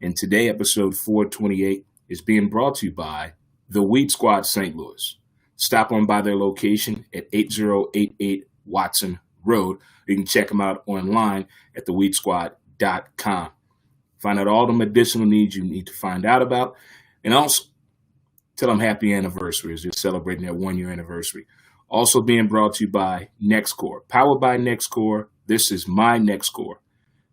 And today, episode 428 is being brought to you by the Weed Squad St. Louis. Stop on by their location at 8088 Watson Road. You can check them out online at theweedsquad.com. Find out all the medicinal needs you need to find out about. And also, tell them happy anniversary as they're celebrating their 1-year anniversary. Also being brought to you by NextCore. Powered by NextCore. This is my NextCore.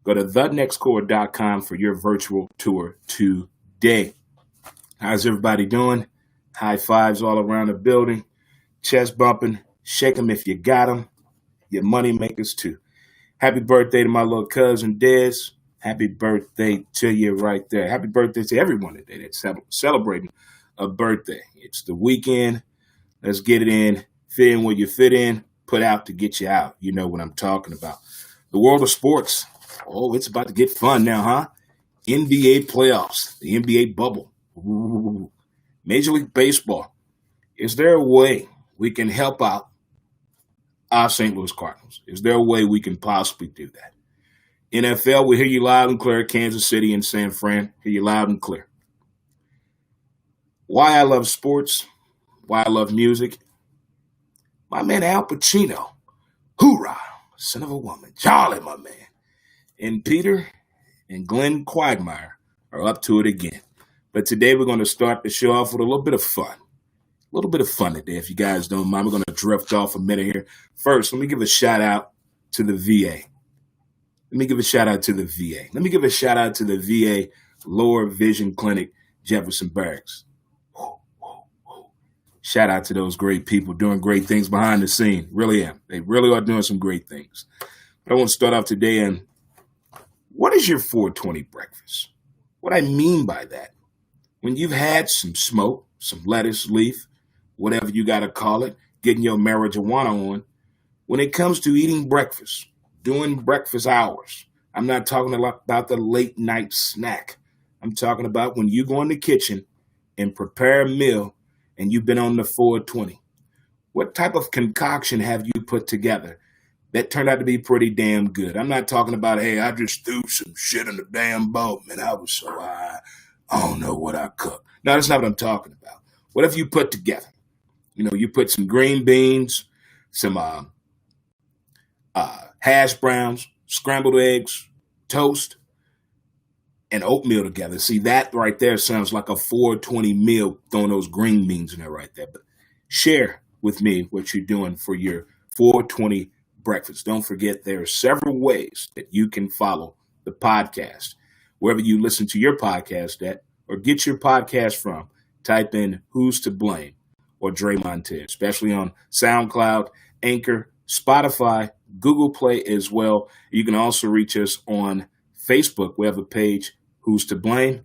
Go to thenextcore.com for your virtual tour today. How's everybody doing? High fives all around the building. Chest bumping. Shake them if you got them. Your money makers too. Happy birthday to my little cousin Dez. Happy birthday to you right there. Happy birthday to everyone today that's celebrating a birthday. It's the weekend. Let's get it in. Fit in where you fit in. Put out to get you out. You know what I'm talking about. The world of sports. Oh, it's about to get fun now, huh? NBA playoffs, the NBA bubble. Ooh. Major League Baseball. Is there a way we can help out our St. Louis Cardinals? Is there a way we can possibly do that? NFL, we hear you loud and clear. Kansas City and San Fran, hear you loud and clear. Why I love sports, why I love music. My man Al Pacino, hoorah, son of a woman, Charlie, my man. And Peter and Glenn Quagmire are up to it again. But today we're going to start the show off with a little bit of fun. A little bit of fun today, if you guys don't mind. We're going to drift off a minute here. First, let me give a shout out to the VA. Let me give a shout out to the VA Lower Vision Clinic, Jefferson Barracks. Shout out to those great people doing great things behind the scene. Really am. They really are doing some great things. But I want to start off today and what is your 420 breakfast? What I mean by that, when you've had some smoke, some lettuce leaf, whatever you got to call it, getting your marijuana on, when it comes to eating breakfast, doing breakfast hours, I'm not talking about the late night snack. I'm talking about when you go in the kitchen and prepare a meal and you've been on the 420. What type of concoction have you put together that turned out to be pretty damn good? I'm not talking about, hey, I just threw some shit in the damn boat, man. I was so high. I don't know what I cooked. No, that's not what I'm talking about. What have you put together? You know, you put some green beans, some hash browns, scrambled eggs, toast, and oatmeal together. See, that right there sounds like a 420 meal, throwing those green beans in there right there. But share with me what you're doing for your 420 breakfast. Don't forget there are several ways that you can follow the podcast. Wherever you listen to your podcast at or get your podcast from, type in Who's to Blame or Dre Montez, especially on SoundCloud, Anchor, Spotify, Google Play as well. You can also reach us on Facebook. We have a page, Who's to Blame,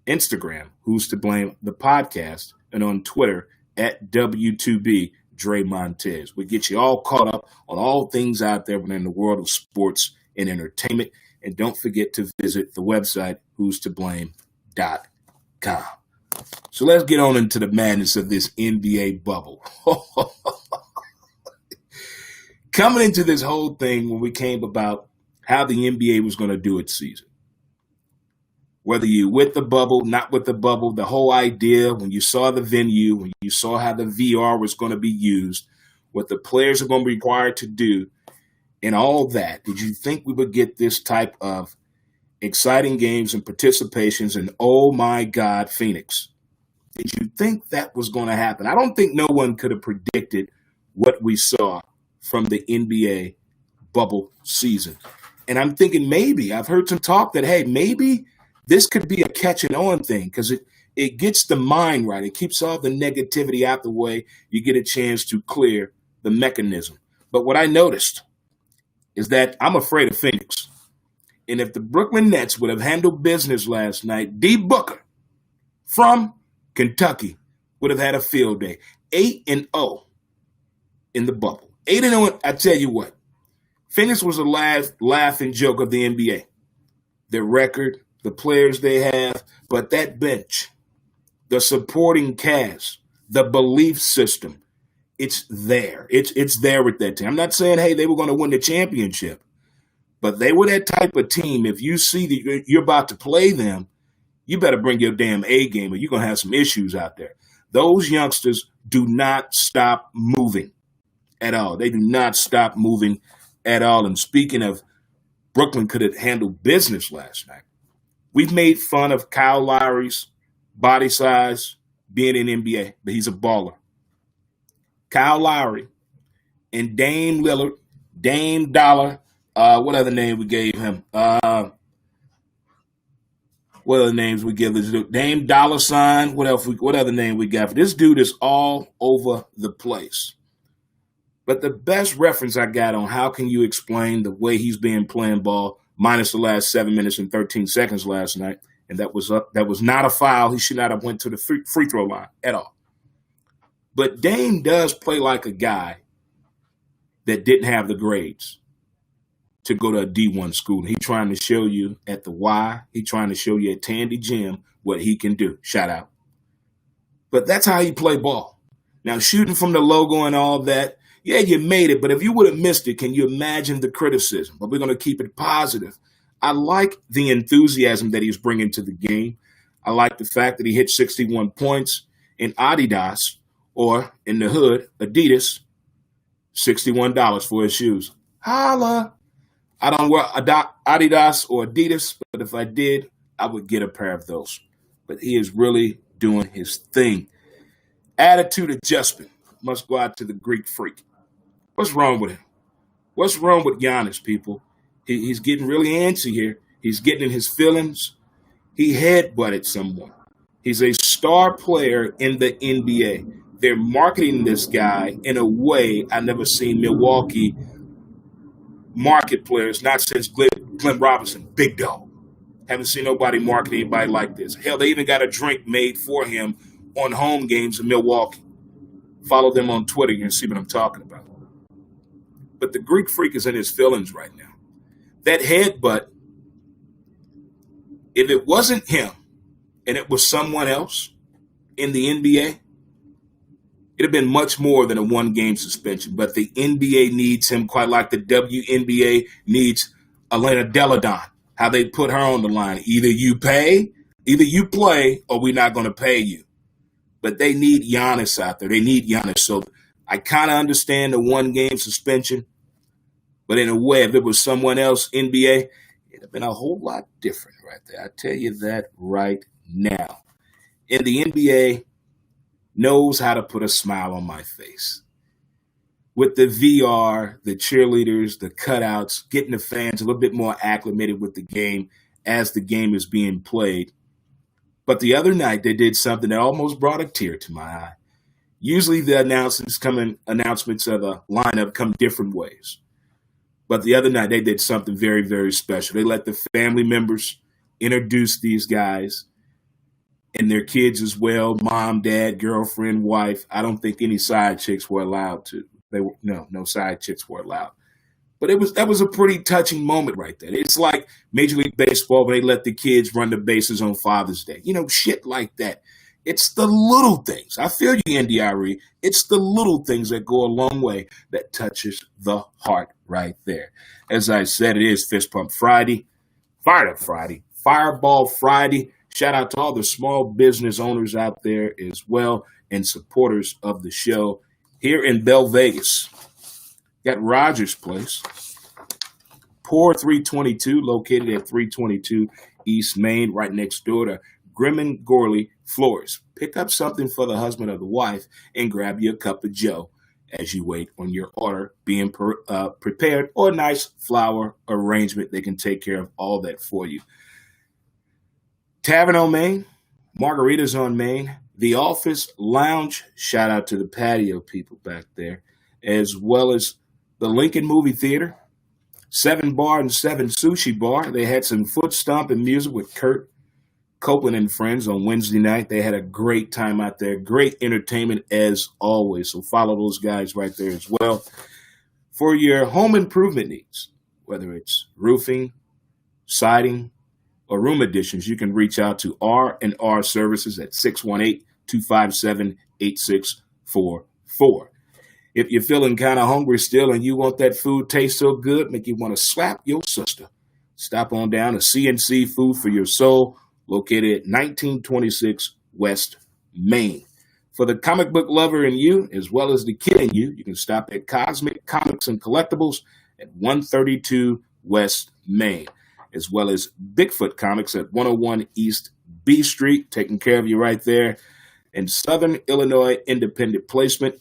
Instagram, Who's to Blame, the podcast, and on Twitter at W2B Dre Montez. We get you all caught up on all things out there within the world of sports and entertainment. And don't forget to visit the website, whostoblame.com. So let's get on into the madness of this NBA bubble. Coming into this whole thing when we came about how the NBA was going to do its season. Whether you with the bubble, not with the bubble, the whole idea when you saw the venue, when you saw how the VR was going to be used, what the players are going to be required to do, and all that, did you think we would get this type of exciting games and participations and oh my God, Phoenix? Did you think that was going to happen? I don't think no one could have predicted what we saw from the NBA bubble season. And I'm thinking maybe, I've heard some talk that, hey, maybe this could be a catching on thing because it gets the mind right. It keeps all the negativity out the way. You get a chance to clear the mechanism. But what I noticed is that I'm afraid of Phoenix. And if the Brooklyn Nets would have handled business last night, D. Booker from Kentucky would have had a field day. 8-0 in the bubble. 8-0, I tell you what. Phoenix was the laughing joke of the NBA. Their record, the players they have, but that bench, the supporting cast, the belief system, it's there. It's there with that team. I'm not saying, hey, they were going to win the championship, but they were that type of team. If you see that you're about to play them, you better bring your damn A game or you're going to have some issues out there. Those youngsters do not stop moving at all. They do not stop moving at all. And speaking of, Brooklyn could have handled business last night. We've made fun of Kyle Lowry's body size being in NBA, but he's a baller. Kyle Lowry and Dame Lillard, Dame Dollar, what other name we gave him? What other names we give this dude? Dame Dollar Sign. What other name we got? This dude is all over the place. But the best reference I got on how can you explain the way he's been playing ball, minus the last 7 minutes and 13 seconds last night, and that was not a foul. He should not have went to the free throw line at all. But Dame does play like a guy that didn't have the grades to go to a D1 school. He's trying to show you at the Y. He's trying to show you at Tandy Gym what he can do. Shout out. But that's how he play ball. Now, shooting from the logo and all that, yeah, you made it. But if you would have missed it, can you imagine the criticism? But we're going to keep it positive. I like the enthusiasm that he's bringing to the game. I like the fact that he hit 61 points in Adidas, or in the hood, Adidas, $61 for his shoes. Holla. I don't wear Adidas or Adidas, but if I did, I would get a pair of those. But he is really doing his thing. Attitude adjustment must go out to the Greek Freak. What's wrong with him? What's wrong with Giannis, people? He's getting really antsy here. He's getting in his feelings. He headbutted someone. He's a star player in the NBA. They're marketing this guy in a way I never seen Milwaukee market players, not since Glenn Robinson, big dog. Haven't seen nobody market anybody like this. Hell, they even got a drink made for him on home games in Milwaukee. Follow them on Twitter and see what I'm talking about. But the Greek Freak is in his feelings right now. That headbutt, if it wasn't him and it was someone else in the NBA, it'd have been much more than a one-game suspension. But the NBA needs him quite like the WNBA needs Elena Deladon, how they put her on the line. Either you play, or we're not going to pay you. But they need Giannis out there. They need Giannis. So I kind of understand the one-game suspension. But in a way, if it was someone else, NBA, it'd have been a whole lot different right there. I tell you that right now. And the NBA knows how to put a smile on my face. With the VR, the cheerleaders, the cutouts, getting the fans a little bit more acclimated with the game as the game is being played. But the other night, they did something that almost brought a tear to my eye. Usually the announcements of the lineup come different ways. But the other night, they did something very, very special. They let the family members introduce these guys and their kids as well, mom, dad, girlfriend, wife. I don't think any side chicks were allowed to. No side chicks were allowed. But that was a pretty touching moment right there. It's like Major League Baseball when they let the kids run the bases on Father's Day. Shit like that. It's the little things. I feel you, NDRE. It's the little things that go a long way that touches the heart right there. As I said, it is Fist Pump Friday, Fired Up Friday, Fireball Friday. Shout out to all the small business owners out there as well and supporters of the show. Here in Bell Vegas, got Rogers Place, Pour 322, located at 322 East Main, right next door to Grimmin Gorley Floors. Pick up something for the husband or the wife and grab you a cup of joe as you wait on your order being prepared, or a nice flower arrangement. They can take care of all that for you. Tavern on Main, Margaritas on Main, The Office Lounge, shout out to the patio people back there, as well as the Lincoln Movie Theater, 7 Bar and 7 Sushi Bar. They had some foot stomping music with Kurt Copeland and friends on Wednesday night. They had a great time out there. Great entertainment as always. So follow those guys right there as well. For your home improvement needs, whether it's roofing, siding, or room additions, you can reach out to R&R Services at 618-257-8644. If you're feeling kind of hungry still and you want that food taste so good, make you want to slap your sister, stop on down to CNC Food for Your Soul, located at 1926 West Main. For the comic book lover in you, as well as the kid in you, you can stop at Cosmic Comics and Collectibles at 132 West Main, as well as Bigfoot Comics at 101 East B Street, taking care of you right there. And Southern Illinois Independent Placement,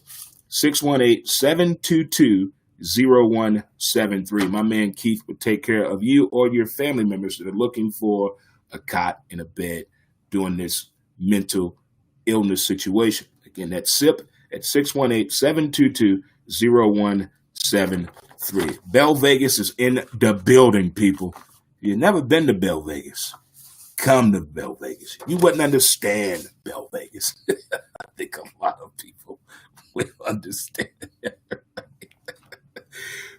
618-722-0173. My man Keith will take care of you or your family members that are looking for a cot and a bed during this mental illness situation. Again, that's SIP at 618-722-0173. Bell Vegas is in the building, people. If you've never been to Bell Vegas, come to Bell Vegas. You wouldn't understand Bell Vegas. I think a lot of people will understand.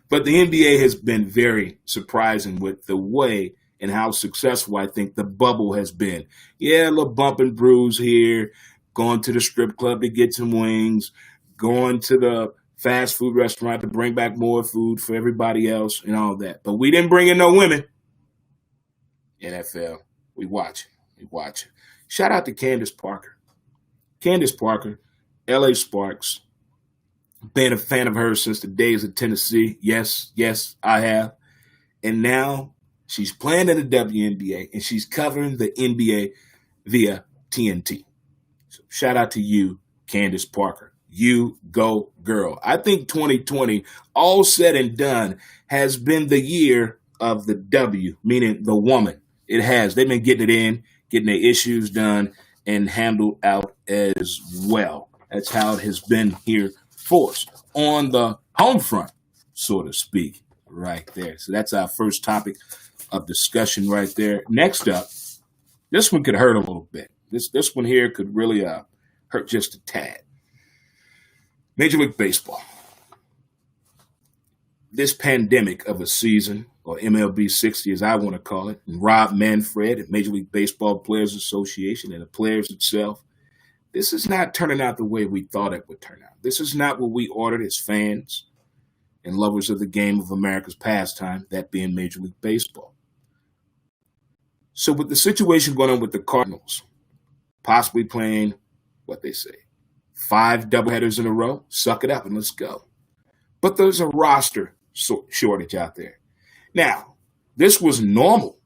But the NBA has been very surprising with the way and how successful I think the bubble has been. Yeah, a little bump and bruise here, going to the strip club to get some wings, going to the fast food restaurant to bring back more food for everybody else and all that. But we didn't bring in no women. NFL, we watch it. Shout out to Candace Parker. Candace Parker, LA Sparks. Been a fan of hers since the days of Tennessee. Yes, I have. And now she's playing in the WNBA and she's covering the NBA via TNT. So shout out to you, Candace Parker. You go, girl. I think 2020, all said and done, has been the year of the W, meaning the woman. It has. They've been getting it in, getting their issues done, and handled out as well. That's how it has been here for us on the home front, so to speak, right there. So that's our first topic of discussion right there. Next up, this one could hurt a little bit. This one here could really hurt just a tad. Major League Baseball. This pandemic of a season, or MLB 60 as I want to call it, and Rob Manfred at Major League Baseball Players Association and the players itself, this is not turning out the way we thought it would turn out. This is not what we ordered as fans and lovers of the game of America's pastime, that being Major League Baseball. So with the situation going on with the Cardinals, possibly playing, what they say, 5 doubleheaders in a row, suck it up and let's go. But there's a roster shortage out there. Now, this was normal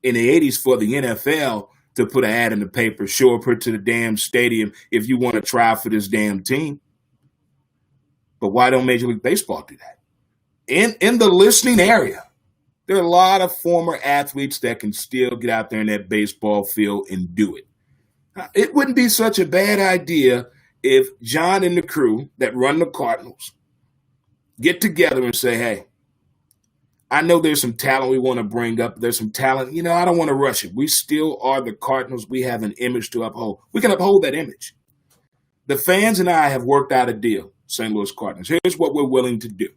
in the 80s for the NFL to put an ad in the paper, show up here to the damn stadium if you want to try for this damn team. But why don't Major League Baseball do that? In the listening area, there are a lot of former athletes that can still get out there in that baseball field and do it. It wouldn't be such a bad idea if John and the crew that run the Cardinals get together and say, hey, I know there's some talent we want to bring up. There's some talent. I don't want to rush it. We still are the Cardinals. We have an image to uphold. We can uphold that image. The fans and I have worked out a deal, St. Louis Cardinals. Here's what we're willing to do.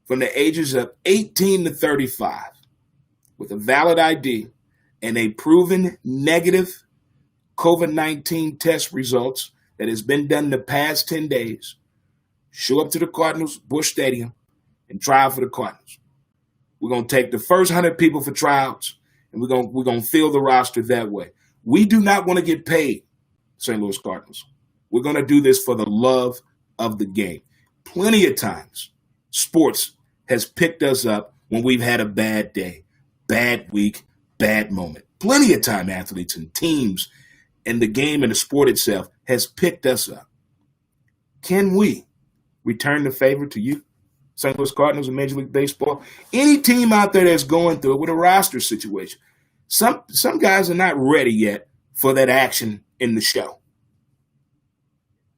From the ages of 18 to 35, with a valid ID and a proven negative COVID-19 test results that has been done in the past 10 days, show up to the Cardinals Busch Stadium and try out for the Cardinals. We're going to take the first 100 people for tryouts, and we're going to fill the roster that way. We do not want to get paid, St. Louis Cardinals. We're going to do this for the love of the game. Plenty of times, sports has picked us up when we've had a bad day, bad week, bad moment. Plenty of time, athletes and teams and the game and the sport itself has picked us up. Can we return the favor to you, St. Louis Cardinals and Major League Baseball? Any team out there that's going through it with a roster situation, some guys are not ready yet for that action in the show.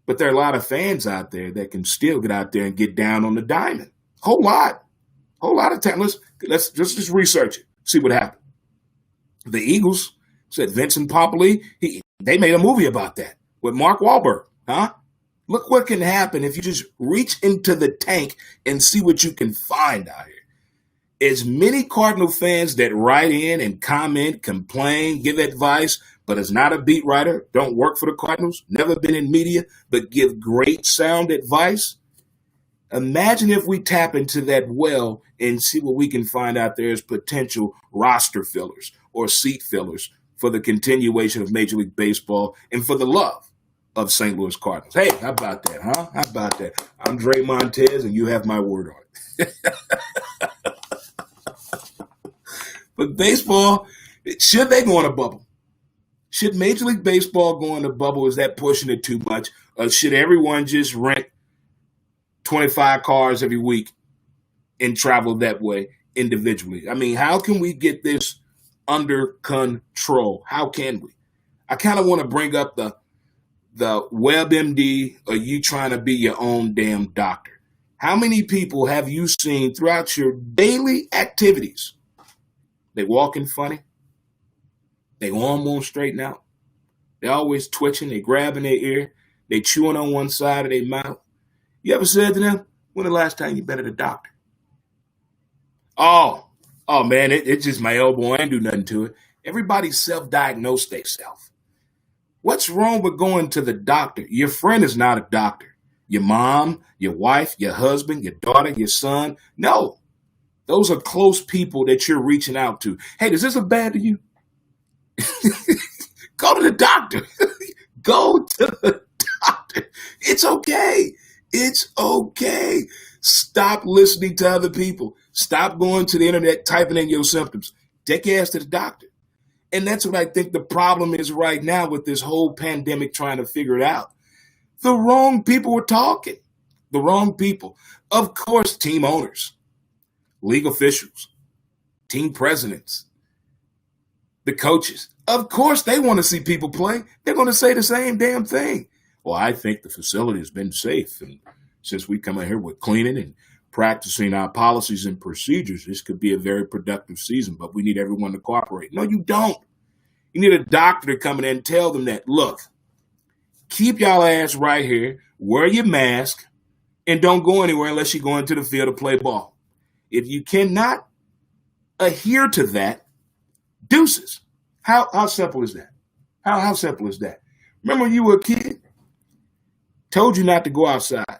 But there are a lot of fans out there that can still get out there and get down on the diamond. Whole lot of time. Let's just research it, see what happened. The Eagles said Vincent Popoli, they made a movie about that with Mark Wahlberg, huh? Look what can happen if you just reach into the tank and see what you can find out here. As many Cardinal fans that write in and comment, complain, give advice, but is not a beat writer, don't work for the Cardinals, never been in media, but give great sound advice. Imagine if we tap into that and see what we can find out there as potential roster fillers or seat fillers for the continuation of Major League Baseball and for the love of St. Louis Cardinals. Hey, how about that, huh? How about that? I'm Dre Montez, and you have my word on it. But baseball, should they go in a bubble? Should Major League Baseball go in a bubble? Is that pushing it too much? Or should everyone just rent 25 cars every week and travel that way individually? I mean, how can we get this under control? How can we? I kind of want to bring up the WebMD, or you trying to be your own damn doctor. How many people have you seen throughout your daily activities? They walking funny. They arm won't straighten out. They always twitching. They grabbing their ear. They chewing on one side of their mouth. You ever said to them, when the last time you been to the doctor? Oh man, it's just my elbow. I ain't do nothing to it. Everybody self-diagnose themselves. What's wrong with going to the doctor? Your friend is not a doctor. Your mom, your wife, your husband, your daughter, your son. No, those are close people that you're reaching out to. Hey, does this look bad to you? Go to the doctor. Go to the doctor. It's okay. It's okay. Stop listening to other people. Stop going to the internet, typing in your symptoms. Take your ass to the doctor. And that's what I think the problem is right now with this whole pandemic, trying to figure it out. The wrong people were talking. The wrong people. Of course, team owners, league officials, team presidents, the coaches. Of course, they want to see people play. They're going to say the same damn thing. Well, I think the facility has been safe. And since we come in here with cleaning and practicing our policies and procedures, this could be a very productive season, but we need everyone to cooperate. No, you don't. You need a doctor to come in and tell them that, look, keep y'all ass right here, wear your mask, and don't go anywhere unless you go into the field to play ball. If you cannot adhere to that, deuces. How simple is that? How simple is that? Remember when you were a kid? Told you not to go outside.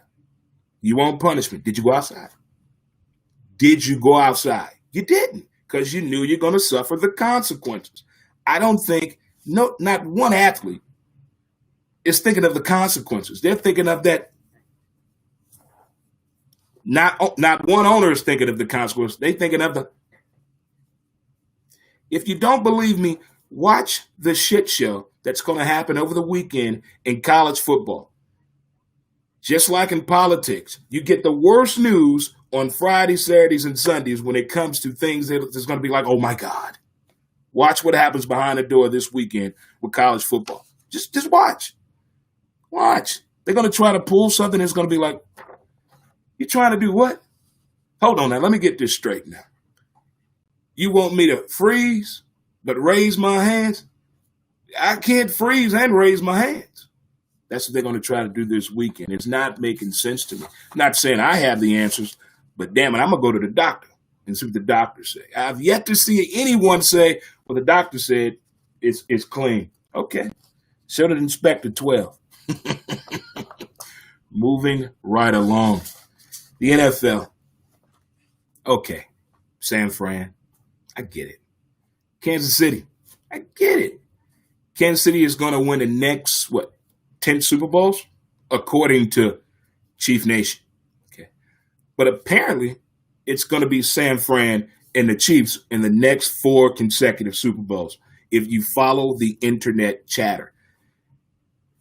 You want punishment. Did you go outside? Did you go outside? You didn't, because you knew you're going to suffer the consequences. I don't think, not one athlete is thinking of the consequences. They're thinking of that. Not one owner is thinking of the consequences. They're thinking of the. If you don't believe me, watch the shit show that's going to happen over the weekend in college football. Just like in politics, you get the worst news on Fridays, Saturdays, and Sundays when it comes to things that is going to be like, oh my God. Watch what happens behind the door this weekend with college football. Just watch. Watch. They're going to try to pull something that's going to be like, you're trying to do what? Hold on now. Let me get this straight now. You want me to freeze but raise my hands? I can't freeze and raise my hands. That's what they're going to try to do this weekend. It's not making sense to me. I'm not saying I have the answers, but damn it, I'm going to go to the doctor and see what the doctor say. I've yet to see anyone say, well, the doctor said it's clean. Okay. Should have inspected 12. Moving right along. The NFL. Okay. San Fran. I get it. Kansas City. I get it. Kansas City is going to win the next, 10 Super Bowls? According to Chief Nation. Okay. But apparently, it's going to be San Fran and the Chiefs in the next 4 consecutive Super Bowls, if you follow the internet chatter.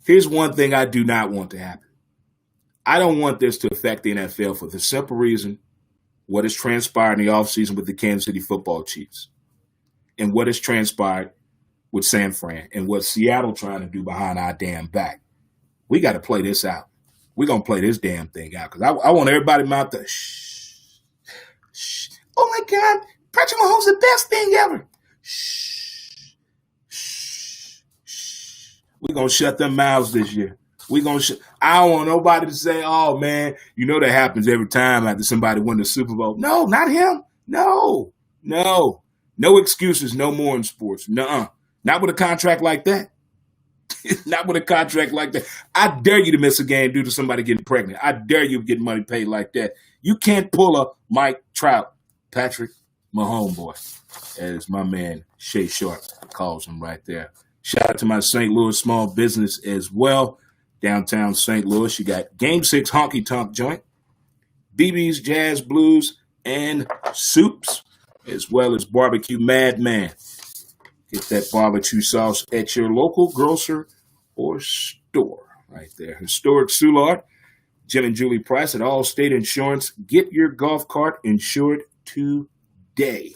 Here's one thing I do not want to happen. I don't want this to affect the NFL for the simple reason what has transpired in the offseason with the Kansas City Football Chiefs and what has transpired with San Fran and what Seattle trying to do behind our damn back. We got to play this out. We're going to play this damn thing out because I want everybody mouth to shh. Oh, my God. Patrick Mahomes is the best thing ever. Shh. We're going to shut them mouths this year. I don't want nobody to say, oh, man, that happens every time after somebody win the Super Bowl. No, not him. No. No excuses, no more in sports. Nuh-uh. Not with a contract like that. Not with a contract like that. I dare you to miss a game due to somebody getting pregnant. I dare you to get money paid like that. You can't pull a Mike Trout, Patrick. my homeboy, as my man Shay Sharp calls him right there. Shout out to my St. Louis small business as well. Downtown St. Louis, you got Game 6 Honky Tonk Joint, BB's Jazz Blues, and Soups, as well as Barbecue Madman. Get that barbecue sauce at your local grocer or store right there. Historic Soulard, Jim and Julie Price at Allstate Insurance. Get your golf cart insured today,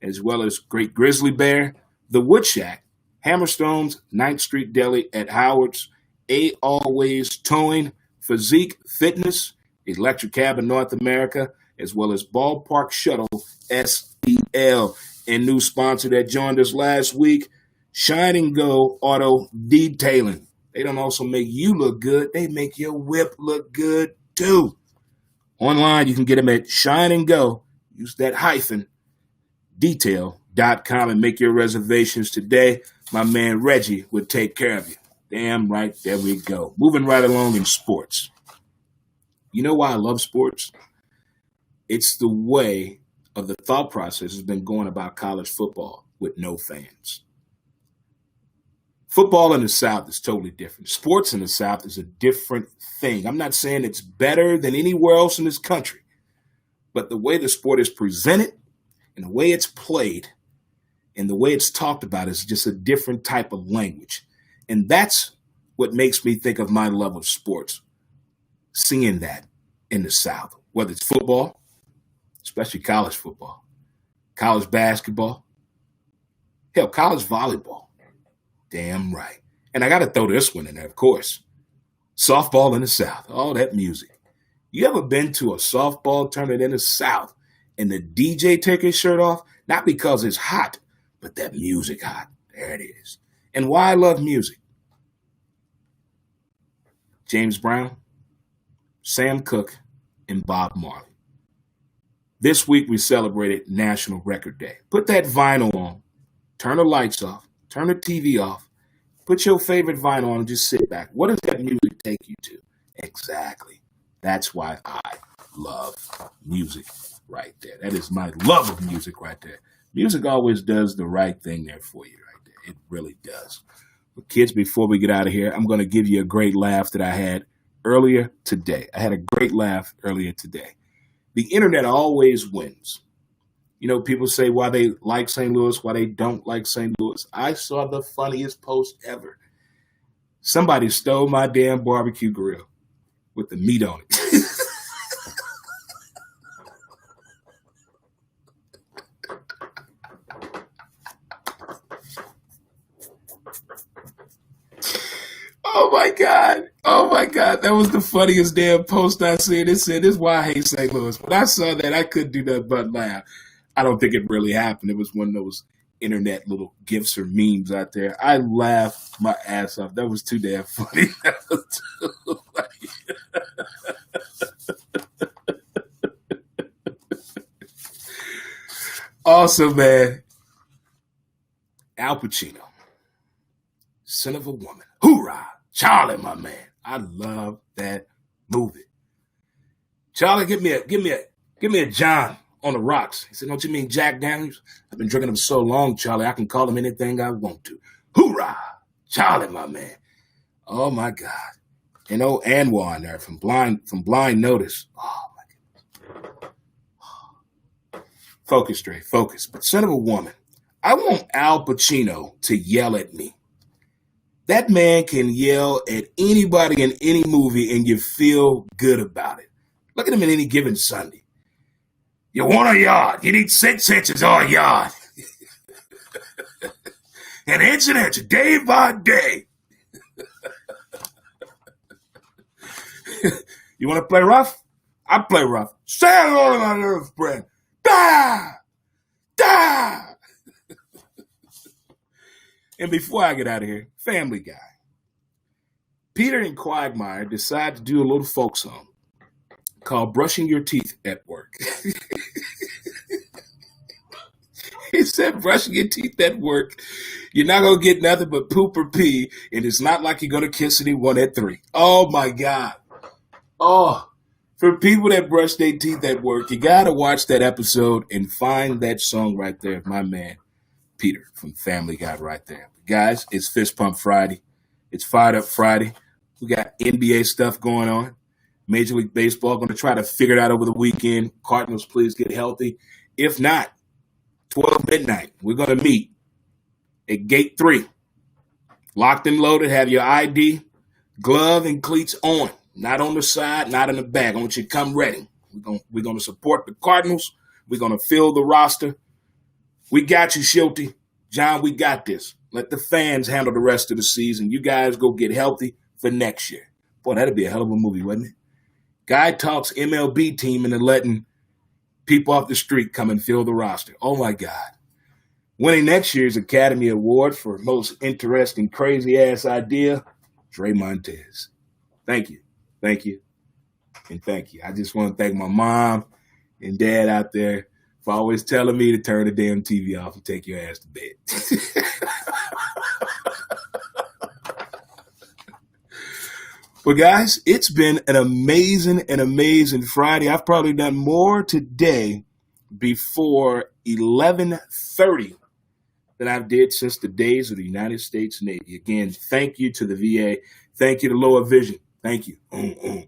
as well as Great Grizzly Bear, The Wood Shack, Hammerstone's, 9th Street Deli at Howard's, A Always Towing, Physique Fitness, Electric Cab in North America, as well as Ballpark Shuttle, SEL. And new sponsor that joined us last week, Shine and Go Auto Detailing. They don't also make you look good, they make your whip look good too. Online, you can get them at Shine and Go. Use that hyphen, detail.com, and make your reservations today. My man Reggie would take care of you. Damn right, there we go. Moving right along in sports. You know why I love sports? It's the way of the thought process has been going about college football with no fans. Football in the South is totally different. Sports in the South is a different thing. I'm not saying it's better than anywhere else in this country, but the way the sport is presented and the way it's played and the way it's talked about is just a different type of language. And that's what makes me think of my love of sports, seeing that in the South, whether it's football, especially college football, college basketball, hell, college volleyball. Damn right. And I got to throw this one in there, of course. Softball in the South, all that music. You ever been to a softball tournament in the South and the DJ take his shirt off? Not because it's hot, but that music hot. There it is. And why I love music. James Brown, Sam Cooke, and Bob Marley. This week we celebrated National Record Day. Put that vinyl on, turn the lights off, turn the TV off, put your favorite vinyl on and just sit back. What does that music take you to? Exactly. That's why I love music right there. That is my love of music right there. Music always does the right thing there for you right there. It really does. But kids, before we get out of here, I'm going to give you a great laugh that I had earlier today. I had a great laugh earlier today. The internet always wins. You know, people say why they like St. Louis, why they don't like St. Louis. I saw the funniest post ever. Somebody stole my damn barbecue grill with the meat on it. Oh my God. Oh my God. That was the funniest damn post I seen. It said, this is why I hate St. Louis. When I saw that, I couldn't do nothing but laugh. I don't think it really happened. It was one of those internet little gifs or memes out there. I laughed my ass off. That was too damn funny. That was too funny. Also, man, Al Pacino, Son of a Woman. Hoorah! Charlie, my man. I love that movie. Charlie, give me a John on the rocks. He said, don't you mean Jack Daniels? I've been drinking him so long, Charlie, I can call him anything I want to. Hoorah! Charlie, my man. Oh my God. And old Anwar in there from Blind Notice. Oh my goodness. Focus, Dre, focus. But Son of a Woman, I want Al Pacino to yell at me. That man can yell at anybody in any movie and you feel good about it. Look at him in Any Given Sunday. You want a yard. You need 6 inches or a yard. An inch, day by day. You want to play rough? I play rough. Say it all on my nerves, friend. Da! Da! And before I get out of here, Family Guy. Peter and Quagmire decide to do a little folk song called Brushing Your Teeth at Work. He said, brushing your teeth at work, you're not going to get nothing but poop or pee, and it's not like you're going to kiss anyone at 3. Oh, my God. Oh, For people that brush their teeth at work, you got to watch that episode and find that song right there. My man, Peter from Family Guy right there. Guys, it's Fist Pump Friday. It's Fired Up Friday. We got NBA stuff going on. Major League Baseball going to try to figure it out over the weekend. Cardinals, please get healthy. If not, 12 midnight, we're going to meet at Gate 3. Locked and loaded, have your ID, glove, and cleats on. Not on the side, not in the back. I want you to come ready. We're going to support the Cardinals. We're going to fill the roster. We got you, Shilty. John, we got this. Let the fans handle the rest of the season. You guys go get healthy for next year. Boy, that'd be a hell of a movie, wouldn't it? Guy talks MLB team into letting people off the street come and fill the roster. Oh, my God. Winning next year's Academy Award for most interesting, crazy-ass idea, Dre Montez. Thank you. Thank you. And thank you. I just want to thank my mom and dad out there for always telling me to turn the damn TV off and take your ass to bed. But guys, it's been an amazing Friday. I've probably done more today before 11:30 than I've did since the days of the United States Navy. Again, thank you to the VA. Thank you to Lower Vision. Thank you. And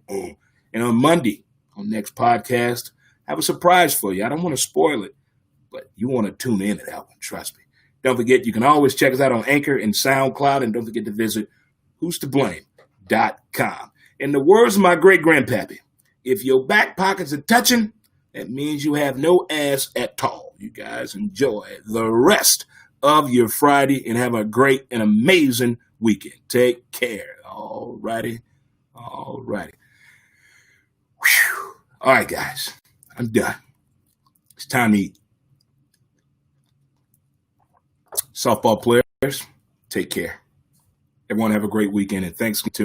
on Monday, on next podcast, I have a surprise for you. I don't want to spoil it, but you want to tune in to that one. Trust me. Don't forget, you can always check us out on Anchor and SoundCloud, and don't forget to visit whostoblame.com. In the words of my great-grandpappy, if your back pockets are touching, that means you have no ass at all. You guys enjoy the rest of your Friday and have a great and amazing weekend. Take care. All righty. All right, guys. I'm done. It's time to eat. Softball players, take care. Everyone have a great weekend, and thanks for tuning in.